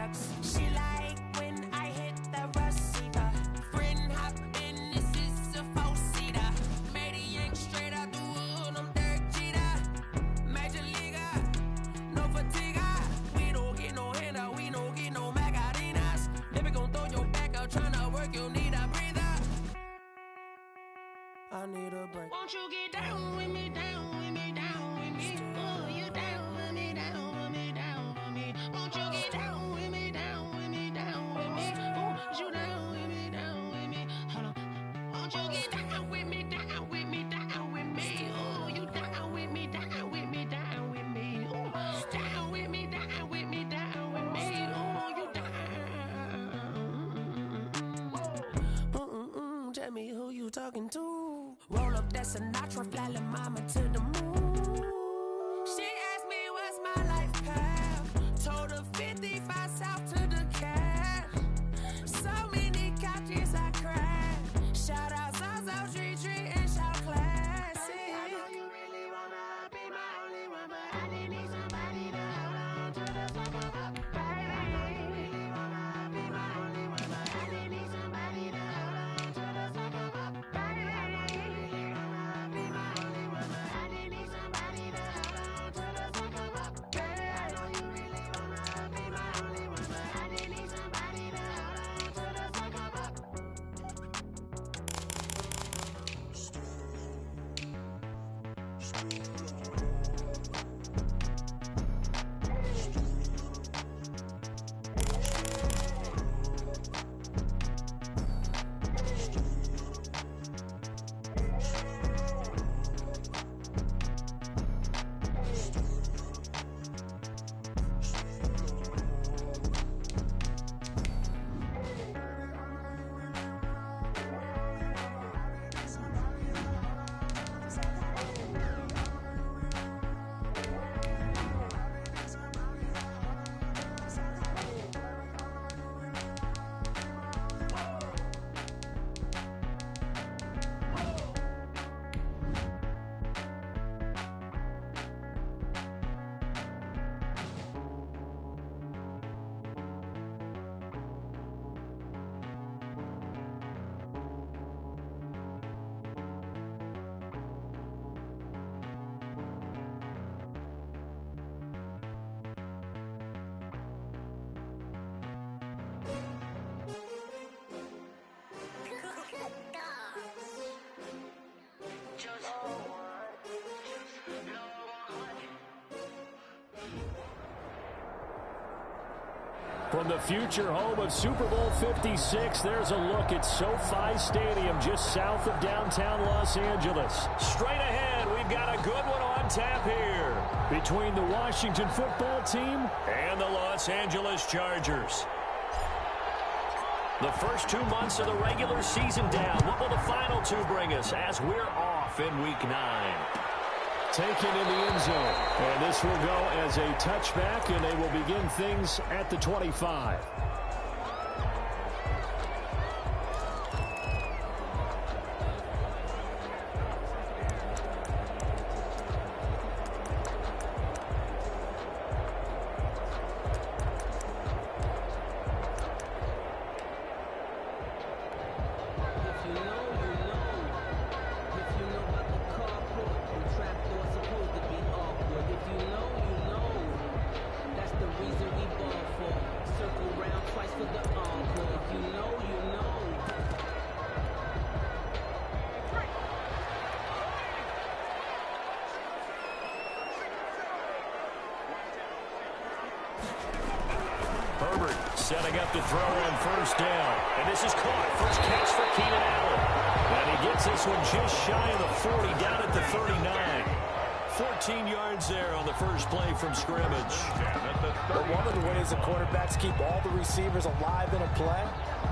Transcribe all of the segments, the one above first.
drugs. She like when I hit the receiver. Friend hop in, this is a four-seater. Maniac straight out the wood, I'm Derek Jeter. Major leaguer, no fatigue. We don't get no handout, we don't get no Macarinas. Never gon' throw your back out, tryna work, you need a breather. I need a break. Won't you get down with me, down with me, down with me? Oh, you down with me, down with me, down with me. Won't you get down with me, down with me, down with me? Oh, you down with me, down with me? Hold on. Won't you get down with me, down with me, down with me? Oh, you down with me, down with me, down with me? Oh, down with me, down with me, down with me? Oh, you down. Tell me who you talking to. Roll up that Sinatra, fly la mama to the moon. She asked me what's my life path. Told her 55 south to the cat. So many couches I crashed. Shout out Zazo, Tree, and shout classy. I know you really wanna be my only one, but I didn't need somebody to hold on to the sucker up, baby. I know you really wanna be my only one, but I didn't need somebody to hold on to the sucker up, baby. From the future home of Super Bowl 56, there's a look at SoFi Stadium just south of downtown Los Angeles. Straight ahead, we've got a good one on tap here between the Washington football team and the Los Angeles Chargers. The first 2 months of the regular season down. What will the final two bring us as we're off in Week 9? Taken in the end zone. And this will go as a touchback, and they will begin things at the 25. Setting up to throw on first down. And this is caught. First catch for Keenan Allen. And he gets this one just shy of the 40, down at the 39. 14 yards there on the first play from scrimmage. But one of the ways the quarterbacks keep all the receivers alive in a play,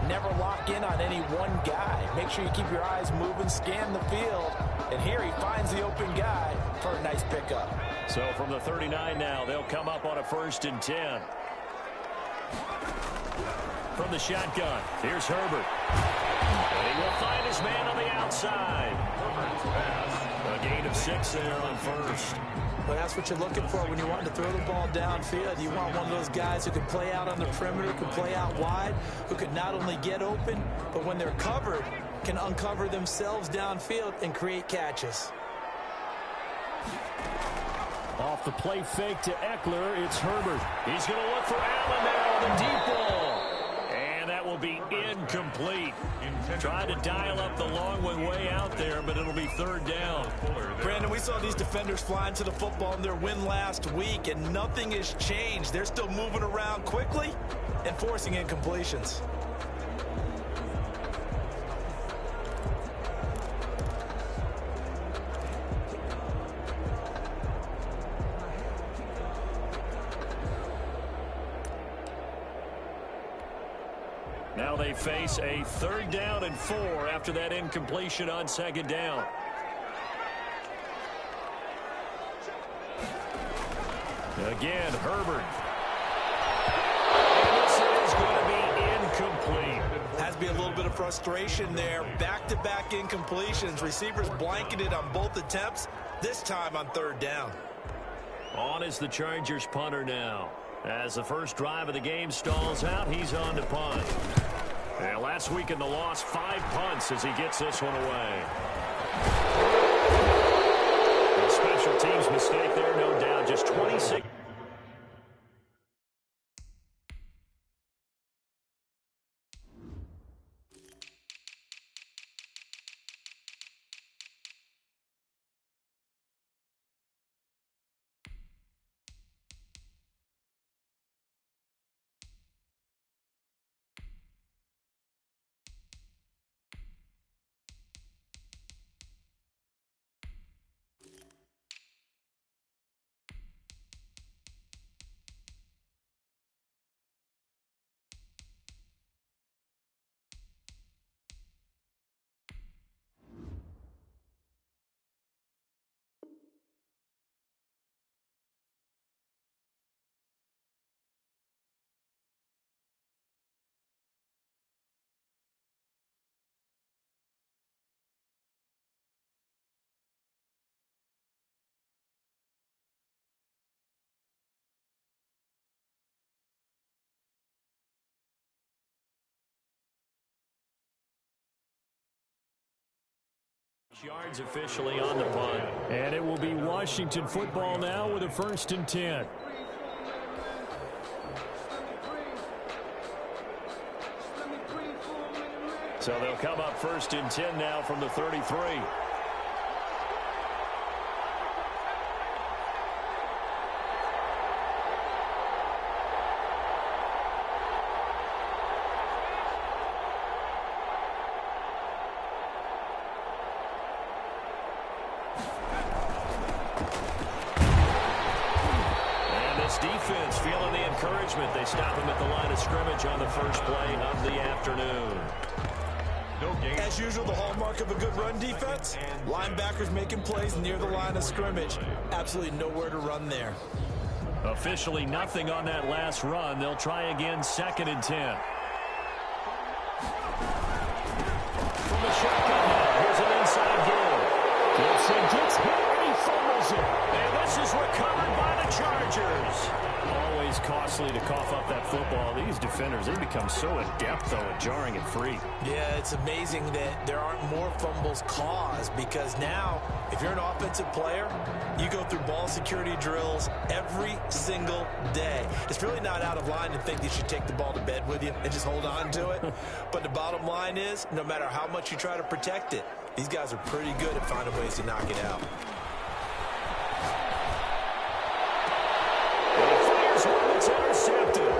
never lock in on any one guy. Make sure you keep your eyes moving, scan the field. And here he finds the open guy for a nice pickup. So from the 39 now, they'll come up on a 1st and 10. from the shotgun. Here's Herbert. And he will find his man on the outside. A gain of 6 there on first. Well, that's what you're looking for when you want to throw the ball downfield. You want one of those guys who can play out on the perimeter, can play out wide, who can not only get open, but when they're covered, can uncover themselves downfield and create catches. Off the play fake to Eckler, it's Herbert. He's going to look for Allen there on the deep ball. And that will be incomplete. Tried to dial up the long one way out there, but it'll be third down. Brandon, we saw these defenders flying to the football in their win last week, and nothing has changed. They're still moving around quickly and forcing incompletions. Now they face a 3rd down and 4 after that incompletion on 2nd down. Again, Herbert. And this is going to be incomplete. Has to be a little bit of frustration there. Back-to-back incompletions. Receivers blanketed on both attempts, this time on 3rd down. On is the Chargers punter now. As the first drive of the game stalls out, he's on to punt. And last week in the loss, 5 punts as he gets this one away. A special teams mistake there, no doubt. Just 26. Yards officially on the punt. And it will be Washington football now with a 1st and 10. So they'll come up 1st and 10 now from the 33. Defense feeling the encouragement. They stop him at the line of scrimmage on the first play of the afternoon. As usual, the hallmark of a good run defense, linebackers making plays near the line of scrimmage. Absolutely nowhere to run there. Officially nothing on that last run. They'll try again 2nd and 10. From the shotgun now, here's an inside give. Gibson gets hit and he fumbles it. And this is recovered by the Chargers. Always costly to cough up that football. These defenders, they become so adept, though, at jarring it free. Yeah, it's amazing that there aren't more fumbles caused, because now, if you're an offensive player, you go through ball security drills every single day. It's really not out of line to think that you should take the ball to bed with you and just hold on to it. But the bottom line is, no matter how much you try to protect it, these guys are pretty good at finding ways to knock it out. It's intercepted.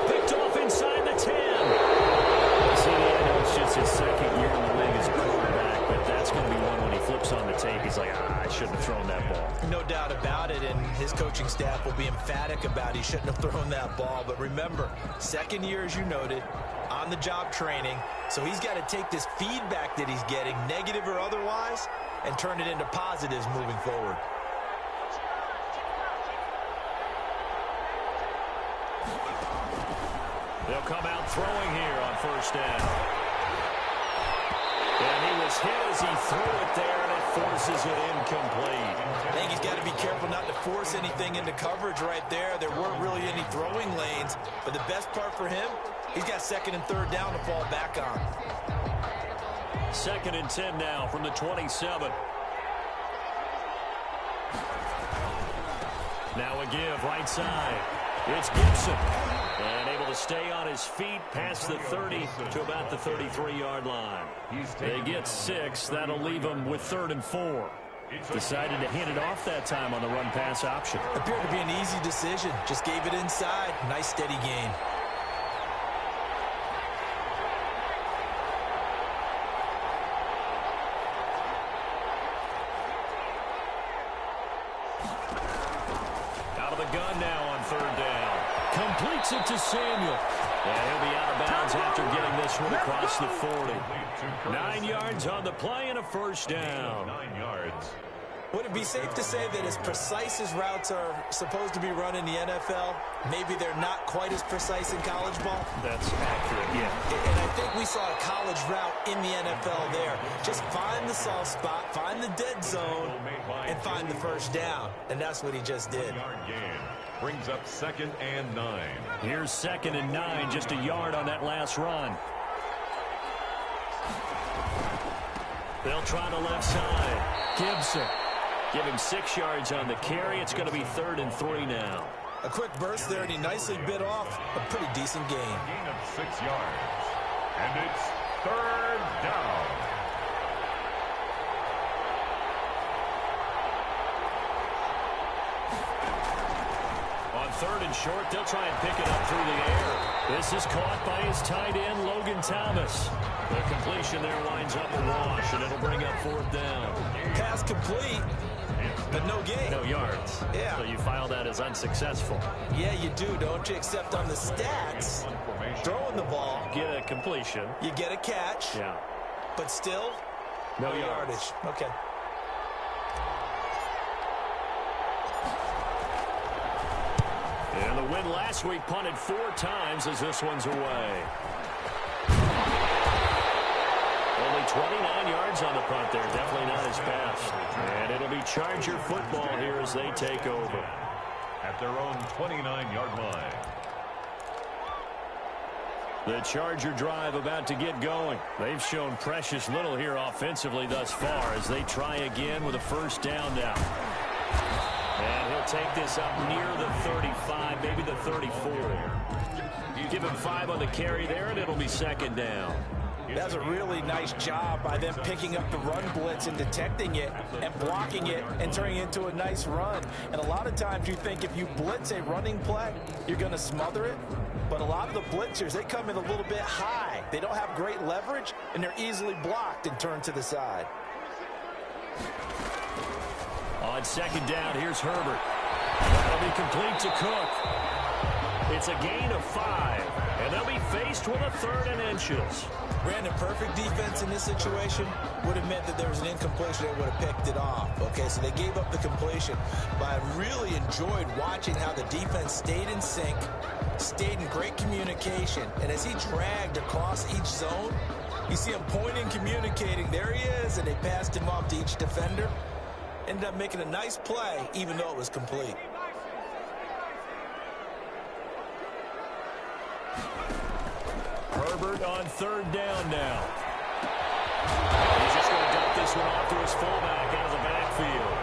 Picked off inside the 10. See, I know it's just his 2nd year in the league as a quarterback, but that's going to be one when he flips on the tape. He's like, I shouldn't have thrown that ball. No doubt about it, and his coaching staff will be emphatic about he shouldn't have thrown that ball. But remember, 2nd year, as you noted, on-the-job training, so he's got to take this feedback that he's getting, negative or otherwise, and turn it into positives moving forward. They'll come out throwing here on first down. And he was hit as he threw it there, and it forces it incomplete. I think he's got to be careful not to force anything into coverage right there. There weren't really any throwing lanes, but the best part for him, he's got second and third down to fall back on. 2nd and 10 now from the 27. Now a give right side. It's Gibson. And able to stay on his feet past the 30 to about the 33-yard line. They get 6. That'll leave them with 3rd and 4. Decided to hand it off that time on the run-pass option. Appeared to be an easy decision. Just gave it inside. Nice steady gain. Out of the gun now on 3rd down. Completes it to Samuel. And he'll be out of bounds after getting this one across the 40. 9 yards on the play and a first down. 9 yards. Would it be safe to say that as precise as routes are supposed to be run in the NFL, maybe they're not quite as precise in college ball? That's accurate, yeah. And I think we saw a college route in the NFL there. Just find the soft spot, find the dead zone, and find the first down. And that's what he just did. Yard gain brings up 2nd and 9. Here's 2nd and 9, just a yard on that last run. They'll try the left side. Gibson. Give him 6 yards on the carry. It's going to be 3rd and 3 now. A quick burst there, and he nicely bit off a pretty decent gain. Gain of 6 yards. And it's 3rd down. On 3rd and short, they'll try and pick it up through the air. This is caught by his tight end, Logan Thomas. The completion there winds up a wash, and it'll bring up 4th down. Pass complete, but no gain. No yards. Yeah. So you file that as unsuccessful. Yeah, you do, don't you? Except on the stats, throwing the ball, Get a completion. you get a catch, Yeah. but still, No yardage. Okay. And the win last week punted 4 times as this one's away. Only 29 yards on the punt there. Definitely not his best. And it'll be Charger football here as they take over. At their own 29-yard line. The Charger drive about to get going. They've shown precious little here offensively thus far as they try again with a first down now. And he'll take this up near the 35, maybe the 34. Give him 5 on the carry there, and it'll be 2nd down. That's a really nice job by them picking up the run blitz and detecting it and blocking it and turning it into a nice run. And a lot of times you think if you blitz a running play, you're going to smother it. But a lot of the blitzers, they come in a little bit high. They don't have great leverage, and they're easily blocked and turned to the side. On 2nd down, here's Herbert. That'll be complete to Cook. It's a gain of 5, and they'll be faced with a 3rd and inches. Brandon, perfect defense in this situation would have meant that there was an incompletion that would have picked it off. Okay, so they gave up the completion. But I really enjoyed watching how the defense stayed in sync, stayed in great communication, and as he dragged across each zone, you see him pointing, communicating. There he is, and they passed him off to each defender. Ended up making a nice play, even though it was complete. Herbert on 3rd down now. He's just going to dump this one off to his fullback out of the backfield.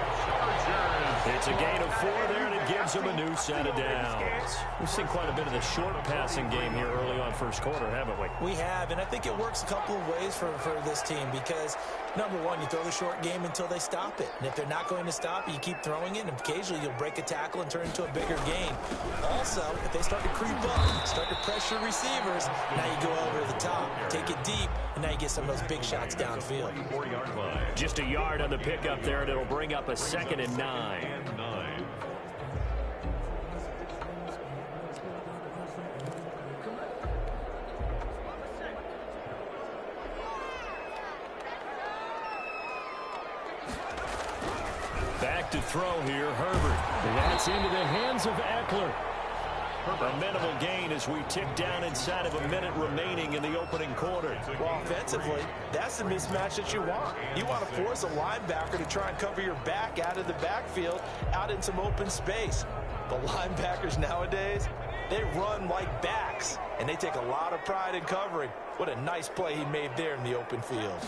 It's a gain of 4 there, and it gives him a new set of downs. We've seen quite a bit of the short passing game here early on first quarter, haven't we? We have, and I think it works a couple of ways for this team because, number one, you throw the short game until they stop it. And if they're not going to stop it, you keep throwing it, and occasionally you'll break a tackle and turn into a bigger gain. Also, if they start to creep up, start to pressure receivers, now you go over the top, take it deep, and now you get some of those big shots downfield. 4-yard line. Just a yard on the pickup there, and it'll bring up a 2nd and 9. Back to throw here, Herbert. And that's into the hands of Eckler. A minimal gain as we tick down inside of a minute remaining in the opening quarter. Well, offensively, that's the mismatch that you want. You want to force a linebacker to try and cover your back out of the backfield, out in some open space. The linebackers nowadays, they run like backs, and they take a lot of pride in covering. What a nice play he made there in the open field.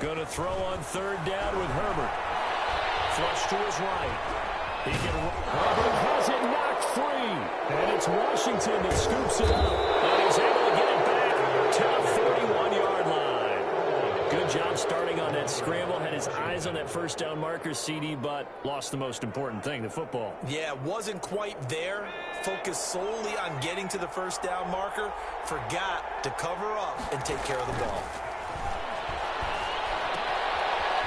Going to throw on third down with Herbert. Flush to his right. Herbert has it knocked free. And it's Washington that scoops it up. And he's able to get it back to the 41-yard line. Good job starting on that scramble. Had his eyes on that first down marker, CD, but lost the most important thing, the football. Yeah, wasn't quite there. Focused solely on getting to the first down marker. Forgot to cover up and take care of the ball.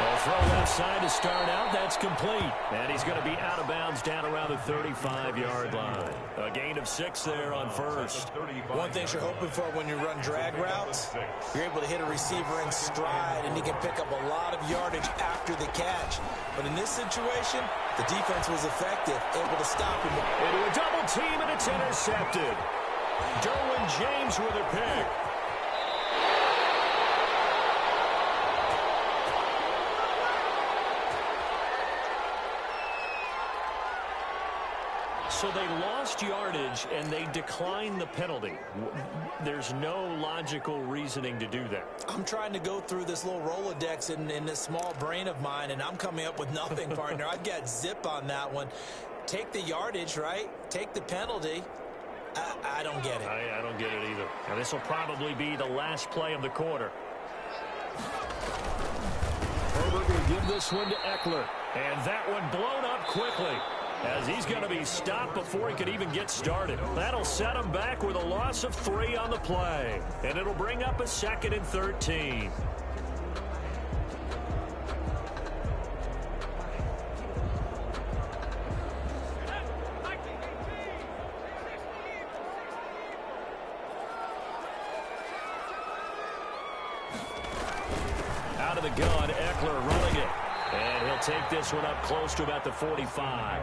Well, throw left side to start out. That's complete. And he's going to be out of bounds down around the 35-yard line. A gain of 6 there on first. One thing you're hoping for when you run drag routes, you're able to hit a receiver in stride, and he can pick up a lot of yardage after the catch. But in this situation, the defense was effective, able to stop him. Into a double team, and it's intercepted. Derwin James with a pick. So they lost yardage, and they declined the penalty. There's no logical reasoning to do that. I'm trying to go through this little Rolodex in this small brain of mine, and I'm coming up with nothing, partner. I've got zip on that one. Take the yardage, right? Take the penalty. I don't get it. I don't get it either. Now, this will probably be the last play of the quarter. Herbert will give this one to Eckler. And that one blown up quickly, as he's going to be stopped before he could even get started. That'll set him back with a loss of 3 on the play. And it'll bring up a 2nd and 13. Out of the gun, Eckler running it. And he'll take this one up close to about the 45.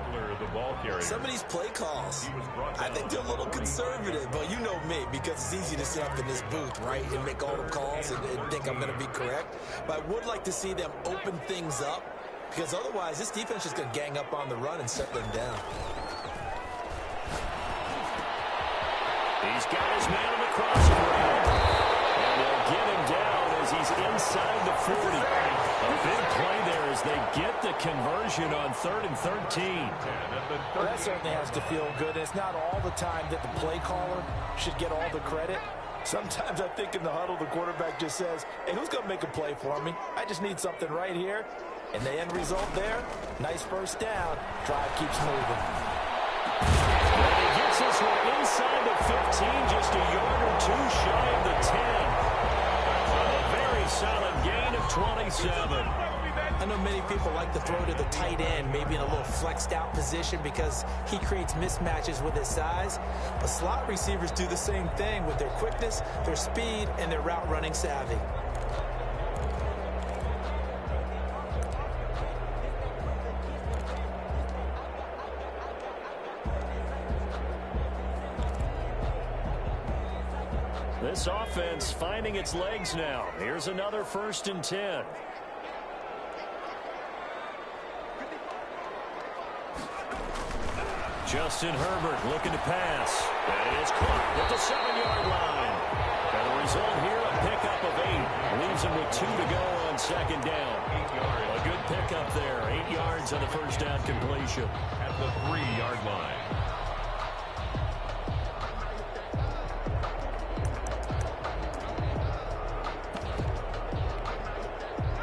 Some of these play calls, I think they're a little conservative, but you know me, because it's easy to sit up in this booth, right, and make all the calls and think I'm going to be correct. But I would like to see them open things up, because otherwise this defense is going to gang up on the run and shut them down. He's got his man on the crossing route. And they'll get him down as he's inside the 40. A big play there as they get the conversion on 3rd and 13. Well, that certainly has to feel good. And it's not all the time that the play caller should get all the credit. Sometimes I think in the huddle, the quarterback just says, hey, who's going to make a play for me? I just need something right here. And the end result there, nice first down. Drive keeps moving. And he gets this one inside the 15, just a yard or 2 shy of the 10. A very solid gain of 27. I know many people like to throw to the tight end, maybe in a little flexed out position because he creates mismatches with his size. But slot receivers do the same thing with their quickness, their speed, and their route running savvy. This offense finding its legs now. Here's another 1st and 10. Justin Herbert looking to pass. And it is caught at the 7-yard line. And the result here, a pickup of 8. Leaves him with 2 to go on 2nd down. A good pickup there. 8 yards on the first down completion. At the 3-yard line.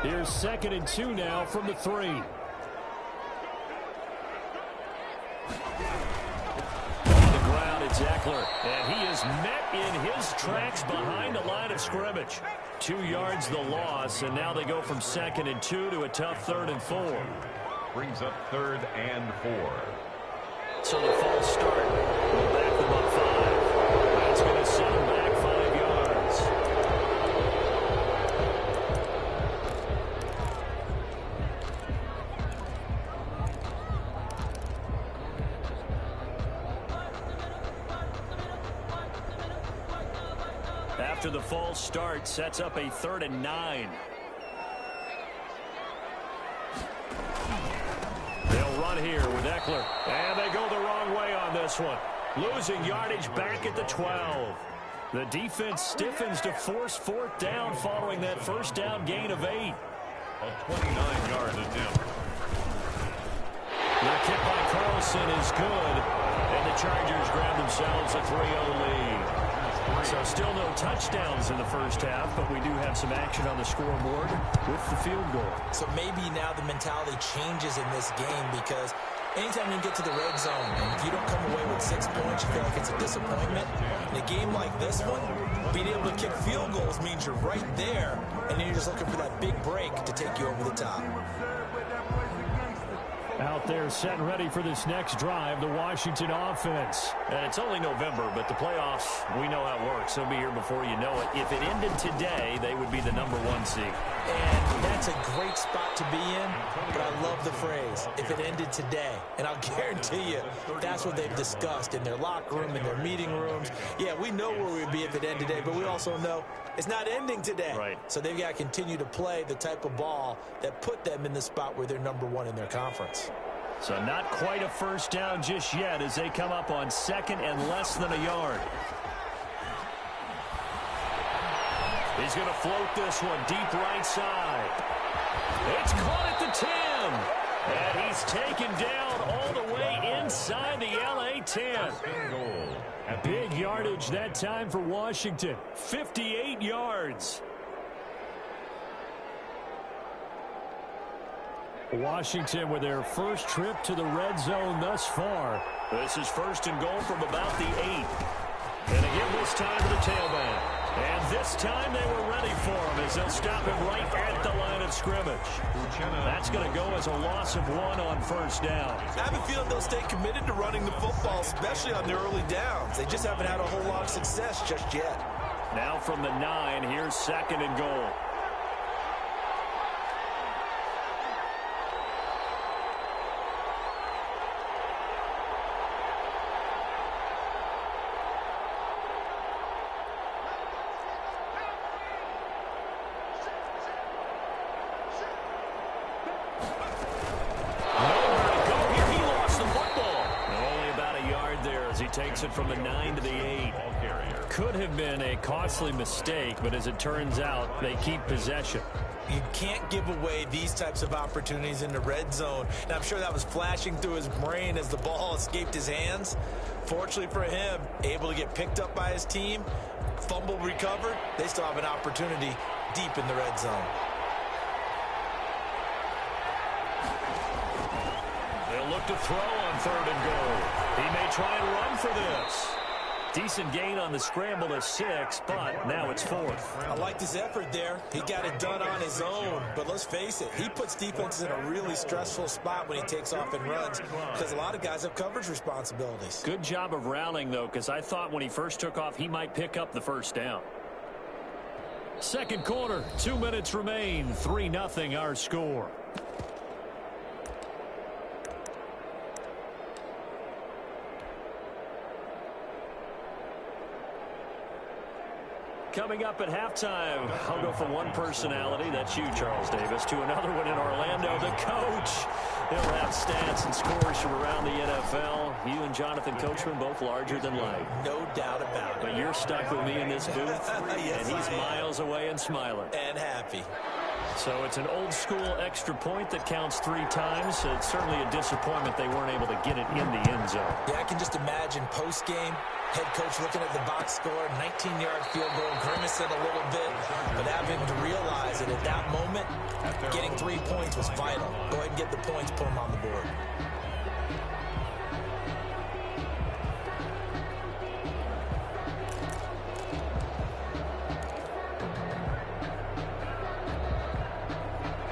Here's 2nd and 2 now from the 3. On the ground, it's Eckler. And he is met in his tracks behind the line of scrimmage. 2 yards the loss, and now they go from 2nd and 2 to a tough 3rd and 4. Brings up 3rd and 4. So the false start will back them up 5. That's going to set them back 5 yards. after the false start sets up a 3rd and 9. They'll run here with Eckler. And they go the wrong way on this one. Losing yardage back at the 12. The defense stiffens to force 4th down following that first down gain of 8. A 29-yard attempt. The kick by Carlson is good. And the Chargers grab themselves a 3-0 lead. So still no touchdowns in the first half, but we do have some action on the scoreboard with the field goal. So maybe now the mentality changes in this game because anytime you get to the red zone and if you don't come away with 6 points, you feel like it's a disappointment. In a game like this one, being able to kick field goals means you're right there, and then you're just looking for that big break to take you over the top. Out there set and ready for this next drive, the Washington offense. And it's only November, but the playoffs, we know how it works. They'll be here before you know it. If it ended today, they would be the #1 seed. And that's a great spot to be in, but I love the phrase, if it ended today. And I'll guarantee you, that's what they've discussed in their locker room, in their meeting rooms. Yeah, we know where we'd be if it ended today, but we also know it's not ending today. Right. So they've got to continue to play the type of ball that put them in the spot where they're #1 in their conference. So not quite a first down just yet as they come up on 2nd and less than a yard. He's going to float this one deep right side. It's caught at the 10. And he's taken down all the way inside the LA 10. Big yardage that time for Washington. 58 yards. Washington with their first trip to the red zone thus far. This is 1st and goal from about the 8. And again this time to the tailback. And this time they were ready for him as they'll stop him right at the line of scrimmage. That's going to go as a loss of 1 on first down. I have a feeling they'll stay committed to running the football, especially on their early downs. They just haven't had a whole lot of success just yet. Now from the 9, here's 2nd and goal. Takes it from the 9 to the 8. Could have been a costly mistake, but as it turns out, they keep possession. You can't give away these types of opportunities in the red zone. And I'm sure that was flashing through his brain as the ball escaped his hands. Fortunately for him, able to get picked up by his team, fumble recovered. They still have an opportunity deep in the red zone. They'll look to throw on 3rd and goal. He may try and run for this. Decent gain on the scramble of 6, but now it's 4th. I like this effort there. He got it done on his own, but let's face it, he puts defenses in a really stressful spot when he takes off and runs because a lot of guys have coverage responsibilities. Good job of rallying, though, because I thought when he first took off, he might pick up the first down. Second quarter, 2 minutes remain, 3-0 our score. Coming up at halftime, I'll go from one personality, that's you, Charles Davis, to another one in Orlando, the coach. He'll have stats and scores from around the NFL. You and Jonathan Coachman both larger than life. No doubt about it. But you're stuck with me in this booth, yes, and he's miles away and smiling. And happy. So it's an old-school extra point that counts 3 times. It's certainly a disappointment they weren't able to get it in the end zone. Yeah, I can just imagine post-game, head coach looking at the box score, 19-yard field goal, grimacing a little bit, but having to realize that at that moment, getting 3 points was vital. Go ahead and get the points, put them on the board.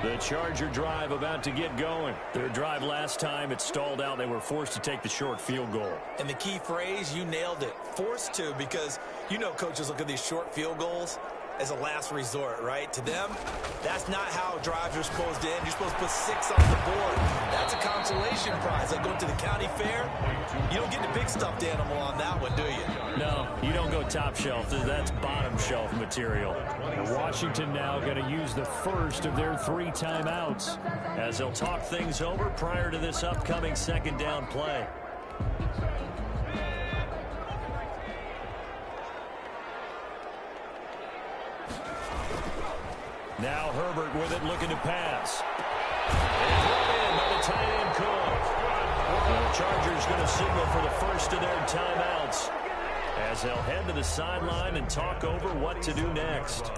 The Charger drive about to get going. Their drive last time, it stalled out. They were forced to take the short field goal. And the key phrase, you nailed it. Forced to, because you know coaches look at these short field goals. as a last resort, right? To them, that's not how drives are supposed to end. You're supposed to put 6 on the board. That's a consolation prize. Like going to the county fair, you don't get the big stuffed animal on that one, do you? No, you don't go top shelf. That's bottom shelf material. And Washington now going to use the first of their 3 timeouts as they'll talk things over prior to this upcoming second down play. Now Herbert with it, looking to pass. And brought in by the tight end Cook. And the Chargers going to signal for the first of their timeouts as they'll head to the sideline and talk over what to do next.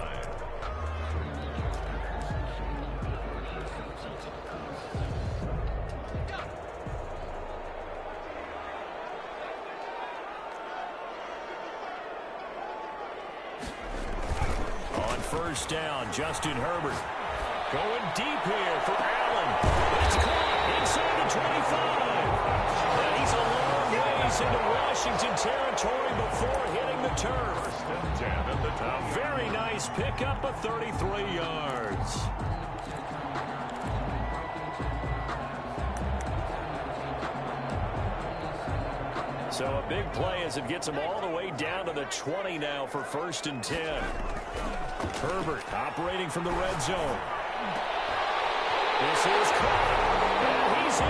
First down, Justin Herbert going deep here for Allen. It's caught inside the 25. And he's a long ways into Washington territory before hitting the turf. Very nice pickup of 33 yards. So a big play as it gets him all the way down to the 20 now for 1st and 10. Herbert operating from the red zone. This is caught. And he's in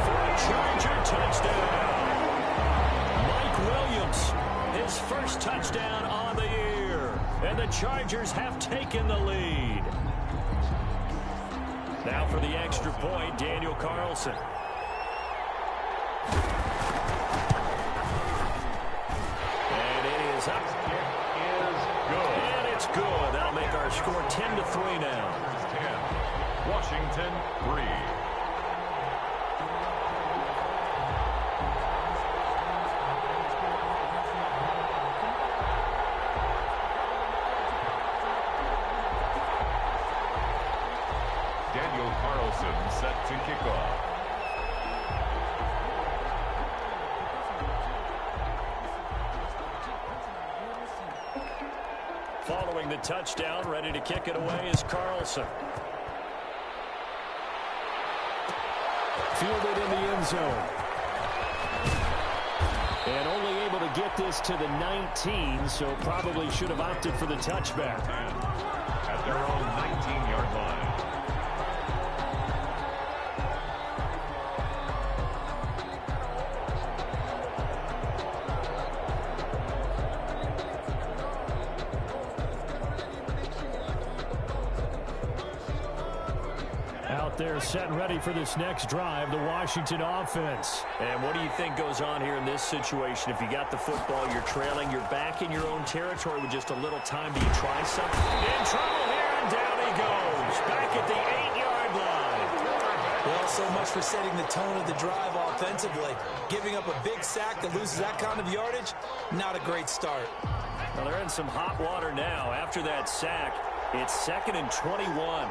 for a Charger touchdown. Mike Williams, his first touchdown on the year. And the Chargers have taken the lead. Now for the extra point, Daniel Carlson. And it is up. And it's good. That'll make our score 10-3 now. 10. Washington 3. Daniel Carlson set to kick off. Following the touchdown, ready to kick it away is Carlson. Fielded in the end zone. And only able to get this to the 19, so probably should have opted for the touchback. At their own 19-yard line. They're set and ready for this next drive, the Washington offense. And what do you think goes on here in this situation? If you got the football, you're trailing, you're back in your own territory with just a little time. Do you try something? In trouble here, and down he goes. Back at the 8-yard line. Well, so much for setting the tone of the drive offensively. Giving up a big sack that loses that kind of yardage, not a great start. Well, they're in some hot water now. After that sack, it's 2nd and 21.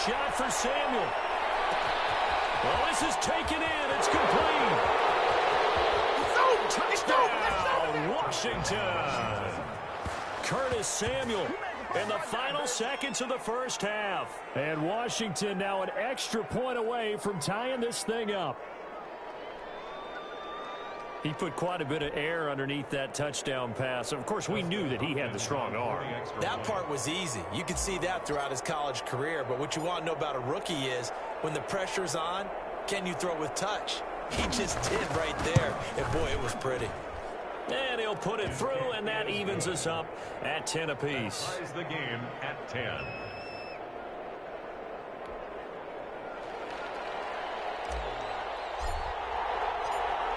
Shot for Samuel. Well, this is taken in. It's complete. Touchdown, Washington. Curtis Samuel in the final seconds of the first half. And Washington now an extra point away from tying this thing up. He put quite a bit of air underneath that touchdown pass. Of course, we knew that he had the strong arm. That part was easy. You could see that throughout his college career. But what you want to know about a rookie is when the pressure's on, can you throw with touch? He just did right there. And, boy, it was pretty. And he'll put it through, and that evens us up at 10 apiece. Ties the game at 10.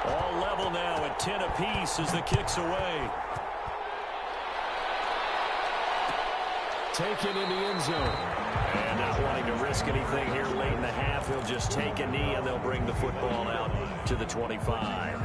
All level now at 10 apiece as the kick's away. Taken in the end zone. And not wanting to risk anything here late in the half, he'll just take a knee and they'll bring the football out to the 25.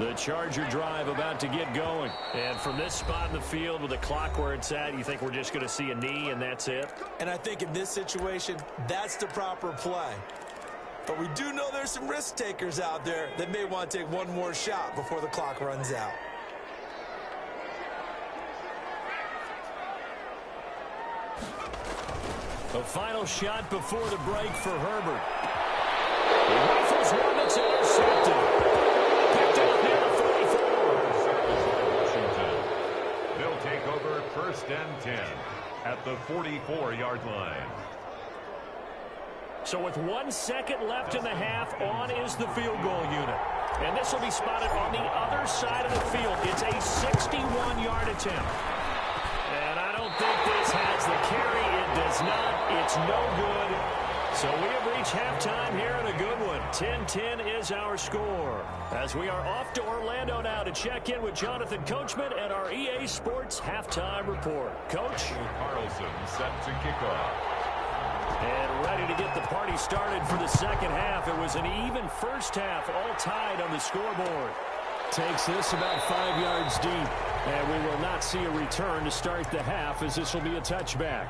The Charger drive about to get going. And from this spot in the field with the clock where it's at, you think we're just going to see a knee and that's it? And I think in this situation, that's the proper play. But we do know there's some risk takers out there that may want to take one more shot before the clock runs out. A final shot before the break for Herbert. He rifles one that's intercepted. Picked up near the 44. Washington. They'll take over 1st and 10 at the 44-yard line. So with 1 second left in the half, on is the field goal unit. And this will be spotted on the other side of the field. It's a 61-yard attempt. And I don't think this has the carry. It does not. It's no good. So we have reached halftime here in a good one. 10-10 is our score. As we are off to Orlando now to check in with Jonathan Coachman and our EA Sports halftime report. Coach? Carlson set to kick off. And ready to get the party started for the second half. It was an even first half, all tied on the scoreboard. Takes this about 5 yards deep. And we will not see a return to start the half as this will be a touchback.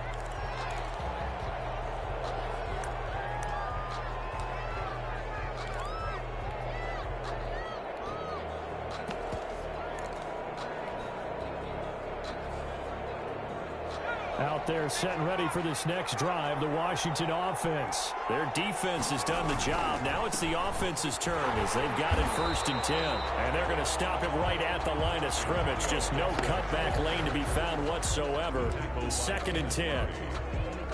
Out there set and ready for this next drive, the Washington offense. Their defense has done the job. Now it's the offense's turn as they've got it 1st and 10. And they're going to stop it right at the line of scrimmage. Just no cutback lane to be found whatsoever. 2nd and 10.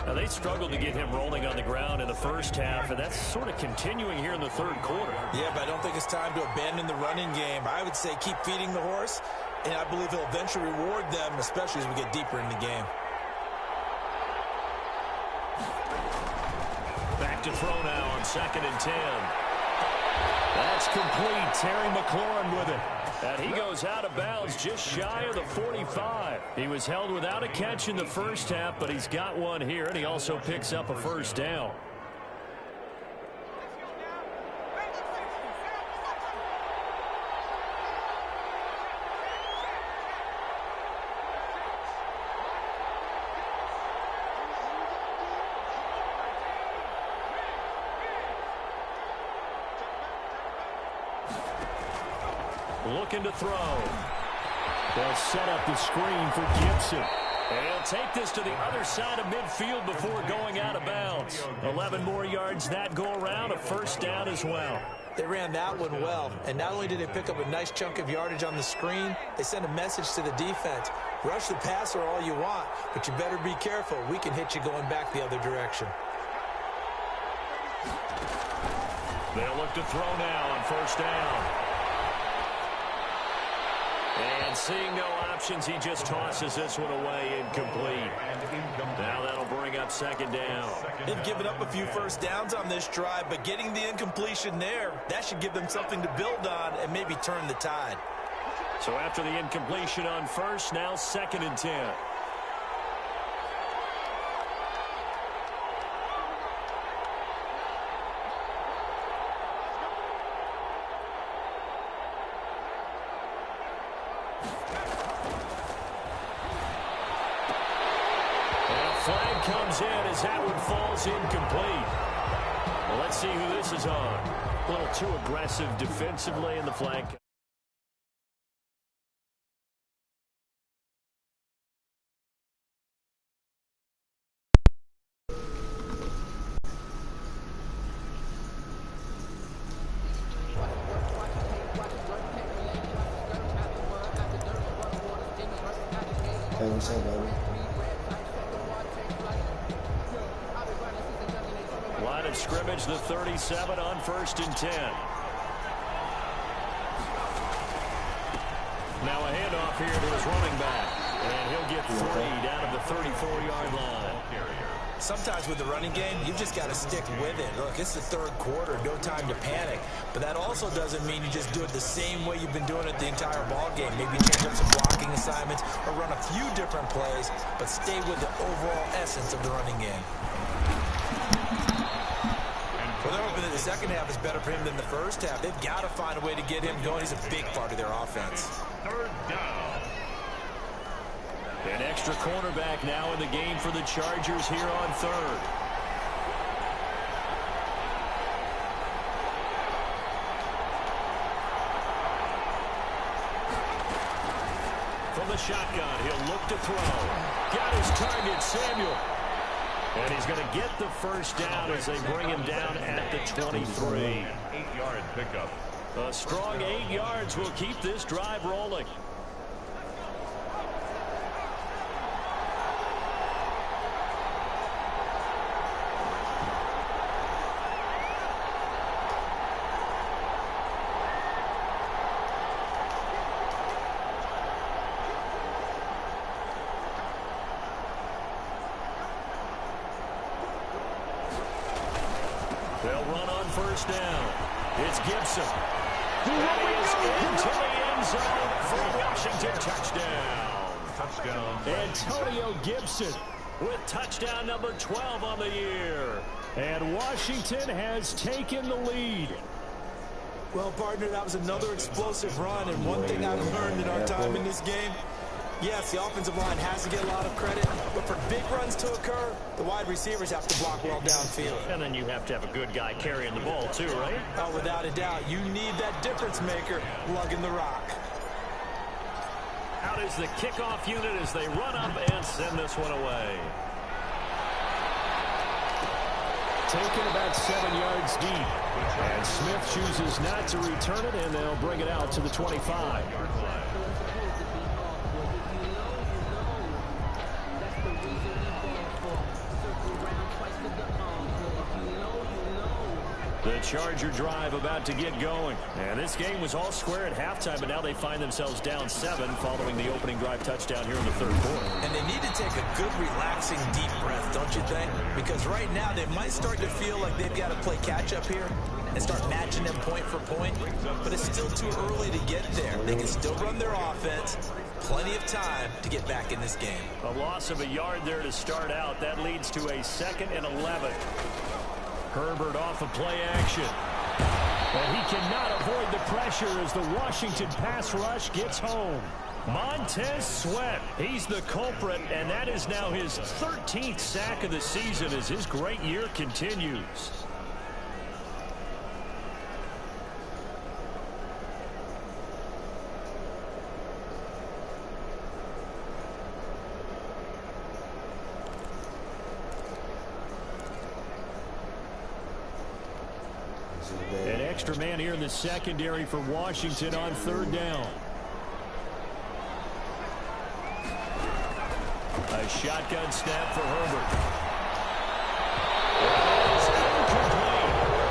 Now, they struggled to get him rolling on the ground in the first half, and that's sort of continuing here in the third quarter. Yeah, but I don't think it's time to abandon the running game. I would say keep feeding the horse, and I believe he'll eventually reward them, especially as we get deeper in the game. Back to throw now on 2nd and 10. That's complete. Terry McLaurin with it. And he goes out of bounds just shy of the 45. He was held without a catch in the first half, but he's got one here, and he also picks up a first down. Looking to throw. They'll set up the screen for Gibson. And he'll take this to the other side of midfield before going out of bounds. 11 more yards that go around, a first down as well. They ran that one well, and not only did they pick up a nice chunk of yardage on the screen, they sent a message to the defense. Rush the passer all you want, but you better be careful. We can hit you going back the other direction. They'll look to throw now on first down. And seeing no options, he just tosses this one away incomplete. Now that'll bring up 2nd down. They've given up a few first downs on this drive, but getting the incompletion there, that should give them something to build on and maybe turn the tide. So after the incompletion on first, now 2nd and 10. Flag comes in as that one falls incomplete. Well, let's see who this is on. A little too aggressive defensively, and the flag. Hey, what's up, baby? Line of scrimmage, the 37 on 1st and 10. Now a handoff here to his running back. And he'll get 3 down of the 34-yard line. Sometimes with the running game, you've just got to stick with it. Look, it's the third quarter, no time to panic. But that also doesn't mean you just do it the same way you've been doing it the entire ball game. Maybe change up some blocking assignments or run a few different plays, but stay with the overall essence of the running game. Well, they're hoping that the second half is better for him than the first half. They've got to find a way to get him going. He's a big part of their offense. Third down. An extra cornerback now in the game for the Chargers here on third. From the shotgun, he'll look to throw. Got his target, Samuel. And he's going to get the first down as they bring him down at the 23. 8-yard pickup. A strong 8 yards will keep this drive rolling. They'll run on first down. It's Gibson. That is into the end zone for Washington. Touchdown. Antonio Gibson with touchdown number 12 on the year. And Washington has taken the lead. Well, partner, that was another explosive run. And one thing I've learned in our time in this game, yes, the offensive line has to get a lot of credit, but for big runs to occur, the wide receivers have to block well downfield. And then you have to have a good guy carrying the ball too, right? Oh, without a doubt. You need that difference maker lugging the rock. Out is the kickoff unit as they run up and send this one away. Taken about 7 yards deep. And Smith chooses not to return it, and they'll bring it out to the 25. The Charger drive about to get going. And this game was all square at halftime, but now they find themselves down 7 following the opening drive touchdown here in the third quarter. And they need to take a good, relaxing, deep breath, don't you think? Because right now they might start to feel like they've got to play catch-up here and start matching them point for point. But it's still too early to get there. They can still run their offense. Plenty of time to get back in this game. A loss of a yard there to start out. That leads to a 2nd and 11. Herbert off of play action. And he cannot avoid the pressure as the Washington pass rush gets home. Montez Sweat, he's the culprit, and that is now his 13th sack of the season as his great year continues. An extra man here in the secondary for Washington on third down. A shotgun snap for Herbert.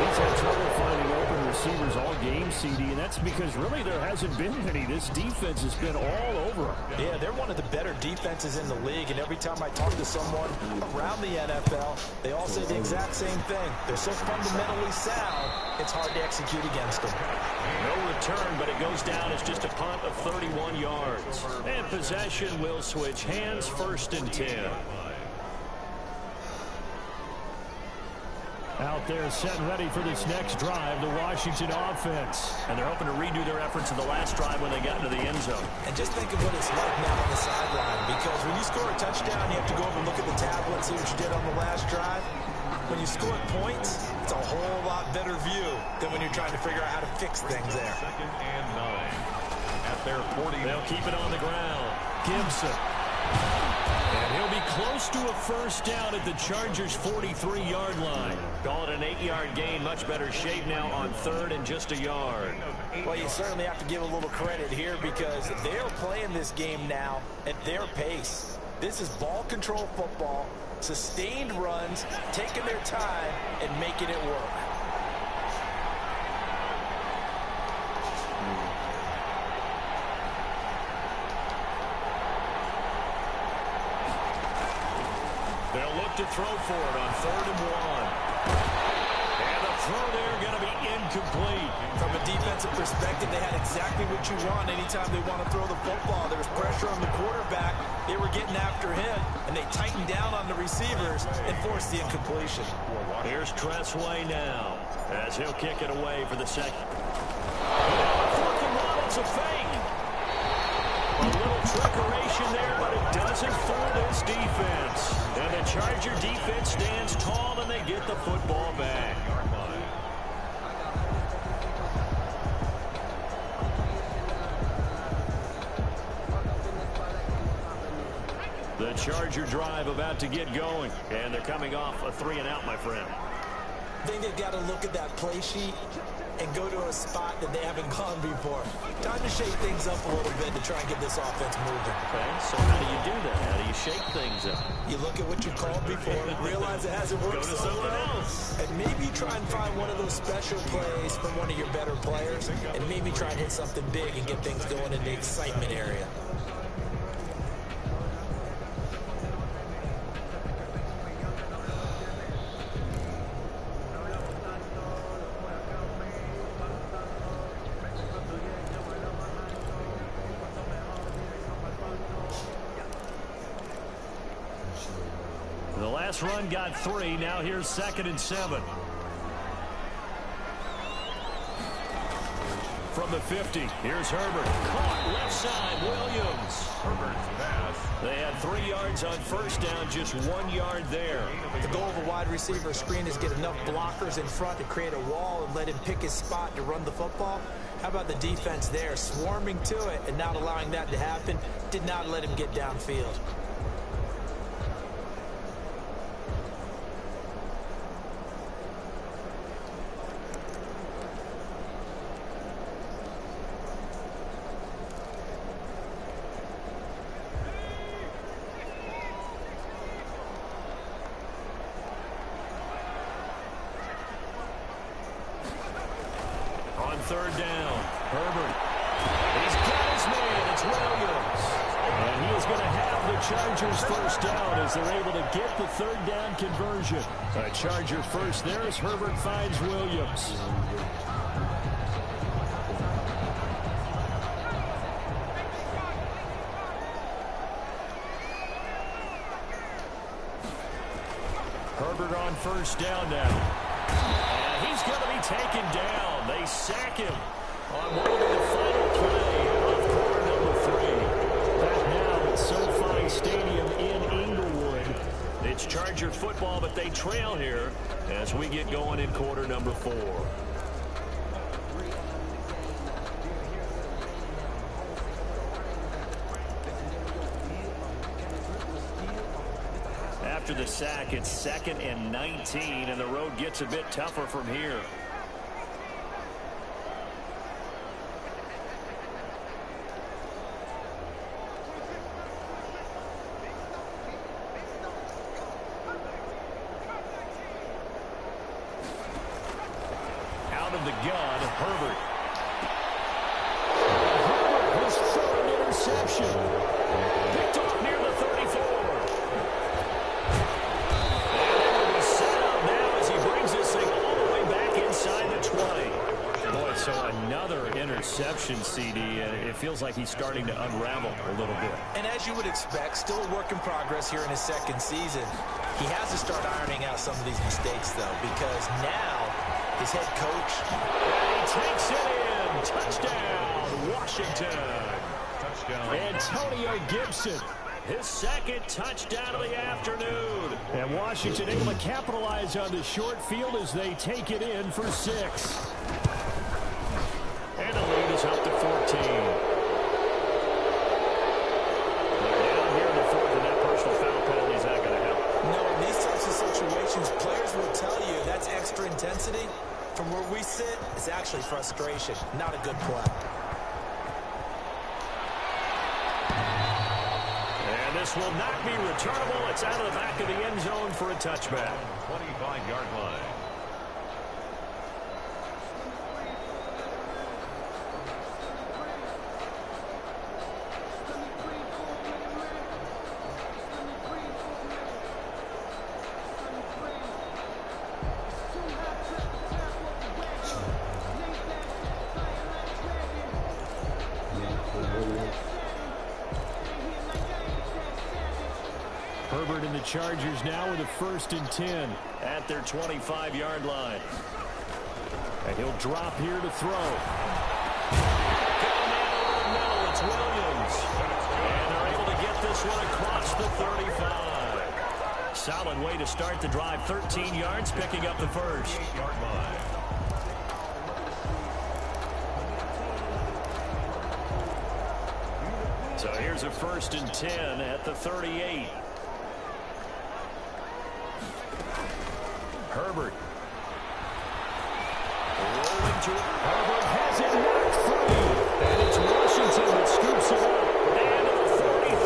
He's had trouble finding open receivers all game, CD, and that's because really there hasn't been any. This defense has been all over them. Yeah, they're one of the better defenses in the league, and every time I talk to someone around the NFL, they all say the exact same thing. They're so fundamentally sound, it's hard to execute against them. No return, but it goes down as just a punt of 31 yards. And possession will switch hands, 1st and 10. Out there set and ready for this next drive, the Washington offense. And they're hoping to redo their efforts of the last drive when they got into the end zone. And just think of what it's like now on the sideline, because when you score a touchdown, you have to go over and look at the tablet and see what you did on the last drive. When you score points, it's a whole lot better view than when you're trying to figure out how to fix things there. 2nd and 9 at their 40. They'll keep it on the ground. Gibson. And he'll be close to a first down at the Chargers' 43-yard line. Call it an 8-yard gain. Much better shape now on third and just a yard. Well, you certainly have to give a little credit here because they're playing this game now at their pace. This is ball control football, sustained runs, taking their time, and making it work. They'll look to throw for it on 3rd and 1. And the throw there going to be incomplete. From a defensive perspective, they had exactly what you want anytime they want to throw the football. There was pressure on the quarterback. They were getting after him, and they tightened down on the receivers and forced the incompletion. Here's Tressway now as he'll kick it away for the second. Fourth and one, it's a fake. A little trickeration there, but it doesn't fool this defense. And the Charger defense stands tall, and they get the football back. The Charger drive about to get going, and they're coming off a 3-and-out, my friend. I think they've got to look at that play sheet and go to a spot that they haven't gone before. Time to shake things up a little bit to try and get this offense moving. Okay, so how do you do that? How do you shake things up? You look at what you called before, realize it hasn't worked so well, and maybe try and find one of those special plays from one of your better players, and maybe try and hit something big and get things going in the excitement area. The last run got 3. Now here's 2nd and 7. From the 50, here's Herbert. Caught left side, Williams. Herbert's pass. They had 3 yards on first down, just 1 yard there. The goal of a wide receiver screen is get enough blockers in front to create a wall and let him pick his spot to run the football. How about the defense there, swarming to it and not allowing that to happen? Did not let him get downfield. Third down, Herbert. He's got his man. It's Williams. And he is going to have the Chargers first down as they're able to get the third down conversion. A Charger first there as Herbert finds Williams. Herbert on first down now. And he's going to be taken down. They sack him on what will be the final play of quarter number 3. Back now at SoFi Stadium in Inglewood. It's Charger football, but they trail here as we get going in quarter number 4. After the sack, it's 2nd and 19, and the road gets a bit tougher from here. Out of the gun, Herbert. Herbert has thrown an interception. Picked off near the 34. Boy, so another interception, CD. It feels like he's starting to unravel a little bit. And as you would expect, still a work in progress here in his second season. He has to start ironing out some of these mistakes, though, because now his head coach. And he takes it in. Touchdown, Washington. Touchdown. Antonio Gibson. His second touchdown of the afternoon. And Washington able to capitalize on the short field as they take it in for 6. And the lead is up to 14. They're down here in the 4th, and that personal foul penalty is not going to help. No, in these types of situations, players will tell you that's extra intensity. From where we sit, it's actually frustration, not a good play. And this will not be returnable. It's out of the back of the end zone for a touchback. 25-yard line. Herbert and the Chargers now with a 1st and 10 at their 25-yard line. And he'll drop here to throw. Got a man over the middle. It's Williams. And they're able to get this one across the 35. Solid way to start the drive. 13 yards, picking up the first. 8-yard line. So here's a 1st and 10 at the 38. Herbert. Rolling to it. Herbert has it knocked free. And it's Washington that scoops it up. And to the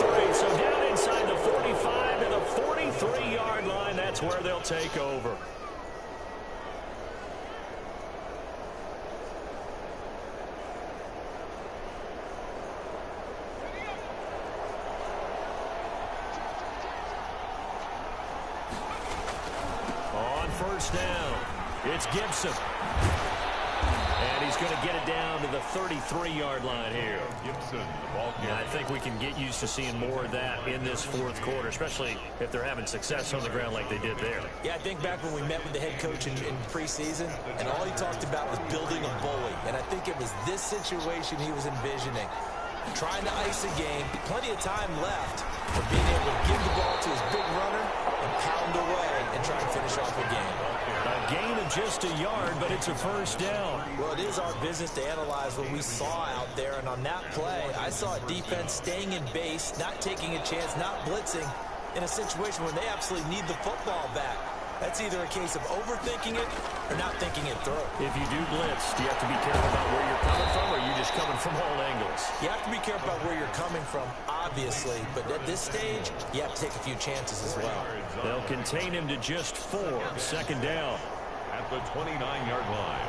43. So down inside the 45 to the 43-yard line. That's where they'll take over. First down. It's Gibson. And he's going to get it down to the 33-yard line here. Gibson, the ball carrier. And I think we can get used to seeing more of that in this fourth quarter, especially if they're having success on the ground like they did there. Yeah, I think back when we met with the head coach in preseason, and all he talked about was building a bully. And I think it was this situation he was envisioning. Trying to ice a game, plenty of time left, but being able to give the ball to his big runner and pound away and try and finish off the game. A gain of just a yard, but it's a first down. Well, it is our business to analyze what we saw out there, and on that play, I saw a defense staying in base, not taking a chance, not blitzing, in a situation where they absolutely need the football back. That's either a case of overthinking it or not thinking it through. If you do blitz, do you have to be careful about where you're coming from, or are you just coming from all angles? You have to be careful about where you're coming from, obviously, but at this stage, you have to take a few chances as well. They'll contain him to just 4. Second down. At the 29-yard line.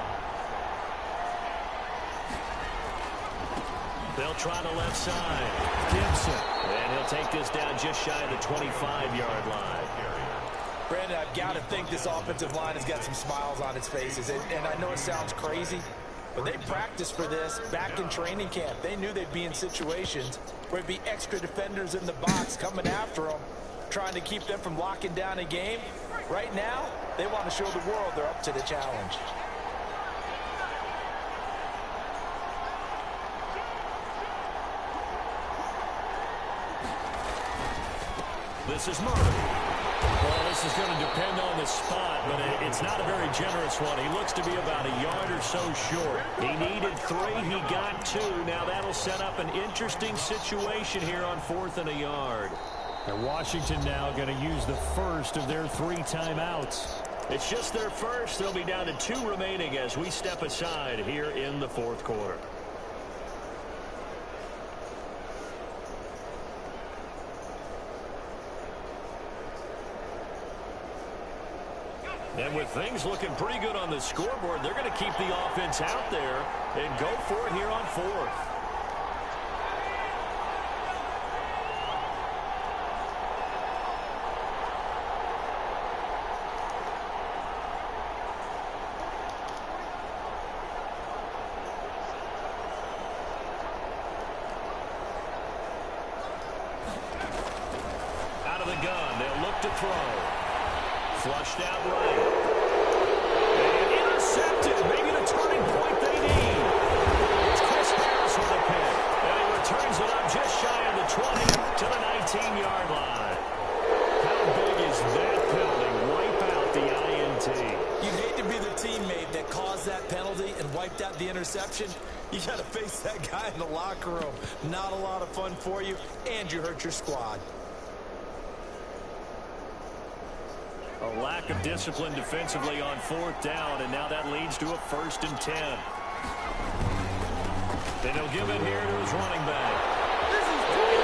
They'll try the left side. Gibson. And he'll take this down just shy of the 25-yard line. Brandon, I've got to think this offensive line has got some smiles on its faces. And I know it sounds crazy, but they practiced for this back in training camp. They knew they'd be in situations where it'd be extra defenders in the box coming after them, trying to keep them from locking down a game. Right now, they want to show the world they're up to the challenge. This is Murray. Well, this is going to depend on the spot, but it's not a very generous one. He looks to be about a yard or so short. He needed 3. He got 2. Now that'll set up an interesting situation here on 4th and a yard. And Washington now going to use the first of their 3 timeouts. It's just their first. They'll be down to 2 remaining as we step aside here in the fourth quarter. And with things looking pretty good on the scoreboard, they're going to keep the offense out there and go for it here on 4th. Out of the gun, they'll look to throw. Flushed out right. And intercepted. Maybe the turning point they need. It's Chris Harris with a pick. And he returns it up just shy of the 20 to the 19-yard line. How big is that penalty? Wipe out the INT. You'd hate to be the teammate that caused that penalty and wiped out the interception. You got to face that guy in the locker room. Not a lot of fun for you, and you hurt your squad. A lack of discipline defensively on 4th down, and now that leads to a 1st and 10. Then he'll give it here to his running back.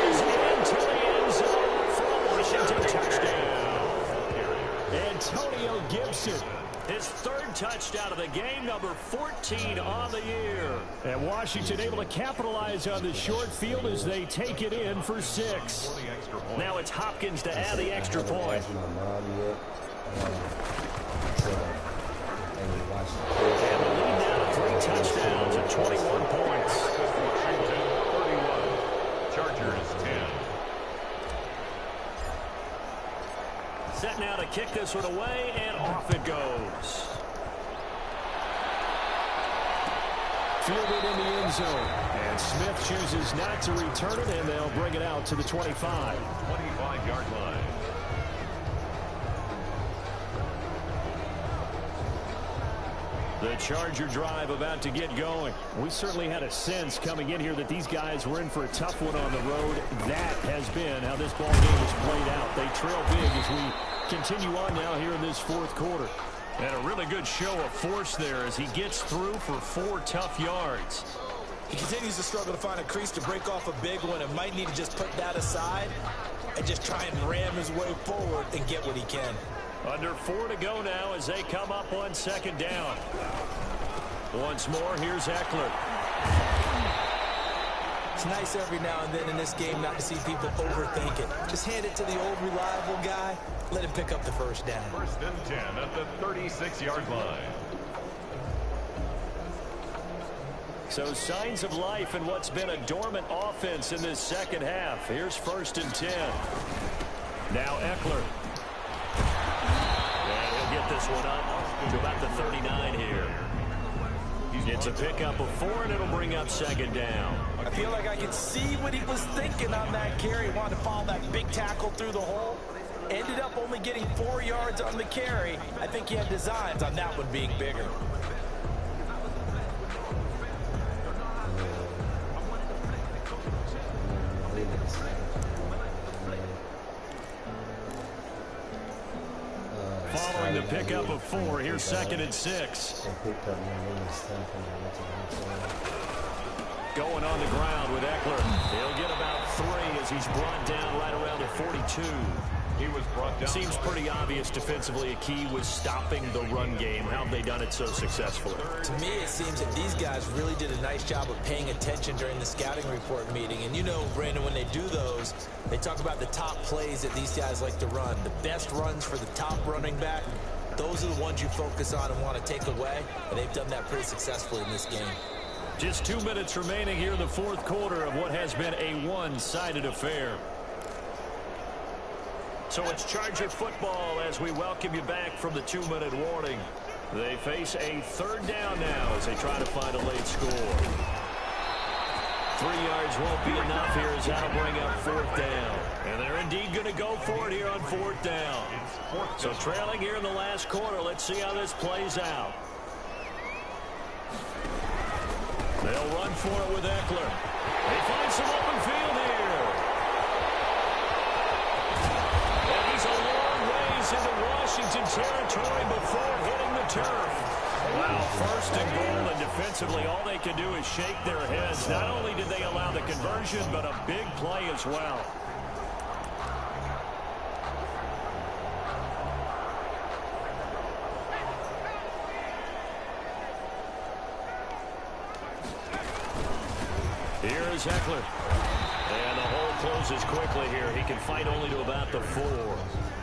He's into the end zone for a Washington touchdown. Antonio Gibson, his 3rd touchdown of the game, number 14 on the year. And Washington able to capitalize on the short field as they take it in for 6. Now it's Hopkins to add the extra point. And the lead now to 3 touchdowns and 21 points. Washington 31, Chargers 10. Set now to kick this one away, and off it goes. Fielded in the end zone. And Smith chooses not to return it, and they'll bring it out to the 25. 25-yard line. The Charger drive about to get going. We certainly had a sense coming in here that these guys were in for a tough one on the road. That has been how this ball game has played out. They trail big as we continue on now here in this fourth quarter. And a really good show of force there as he gets through for 4 tough yards. He continues to struggle to find a crease to break off a big one and might need to just put that aside and just try and ram his way forward and get what he can. Under 4 to go now as they come up on second down. Once more, here's Eckler. It's nice every now and then in this game not to see people overthink it. Just hand it to the old reliable guy. Let him pick up the first down. 1st and 10 at the 36-yard line. So signs of life in what's been a dormant offense in this second half. Here's 1st and 10. Now Eckler. And he'll get this one up to about the 39 here. It's a pickup of 4, and it'll bring up second down. I feel like I can see what he was thinking on that carry. He wanted to follow that big tackle through the hole. Ended up only getting 4 yards on the carry. I think he had designs on that one being bigger. Following the pickup of 4, here's 2nd and 6. Going on the ground with Eckler. He'll get about 3 as he's brought down right around the 42. He was brought down. Seems pretty obvious defensively a key was stopping the run game. How have they done it so successfully? To me, it seems that these guys really did a nice job of paying attention during the scouting report meeting. And you know, Brandon, when they do those, they talk about the top plays that these guys like to run. The best runs for the top running back, those are the ones you focus on and want to take away. And they've done that pretty successfully in this game. Just 2 minutes remaining here in the fourth quarter of what has been a one-sided affair. So it's Charger football as we welcome you back from the 2-minute warning. They face a 3rd down now as they try to find a late score. 3 yards won't be enough here as that'll bring up 4th down. And they're indeed going to go for it here on 4th down. So trailing here in the last quarter. Let's see how this plays out. They'll run for it with Eckler. They find some open field here. And he's a long ways into Washington territory before hitting the turf. Wow, 1st and goal, and defensively all they can do is shake their heads. Not only did they allow the conversion, but a big play as well. Here's Eckler. And the hole closes quickly here. He can fight only to about the 4.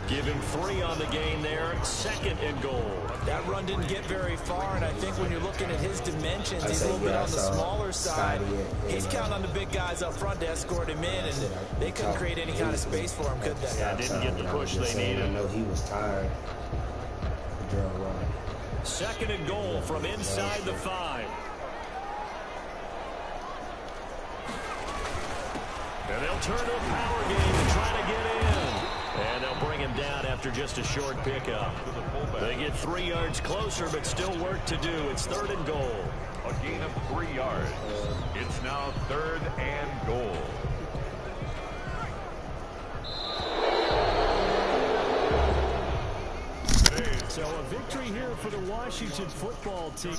Give him 3 on the gain there. 2nd and goal. That run didn't get very far, and I think when you're looking at his dimensions, he's a little bit on the smaller side. He's counting on the big guys up front to escort him in, and they couldn't create any kind of space for him, could they? Yeah, didn't get the push they needed. I know he was tired. 2nd and goal from inside the 5. And they'll turn to a power game to try to get in. And they'll bring him down after just a short pickup. They get 3 yards closer, but still work to do. It's 3rd and goal. A gain of 3 yards. It's now 3rd and goal. So a victory here for the Washington football team.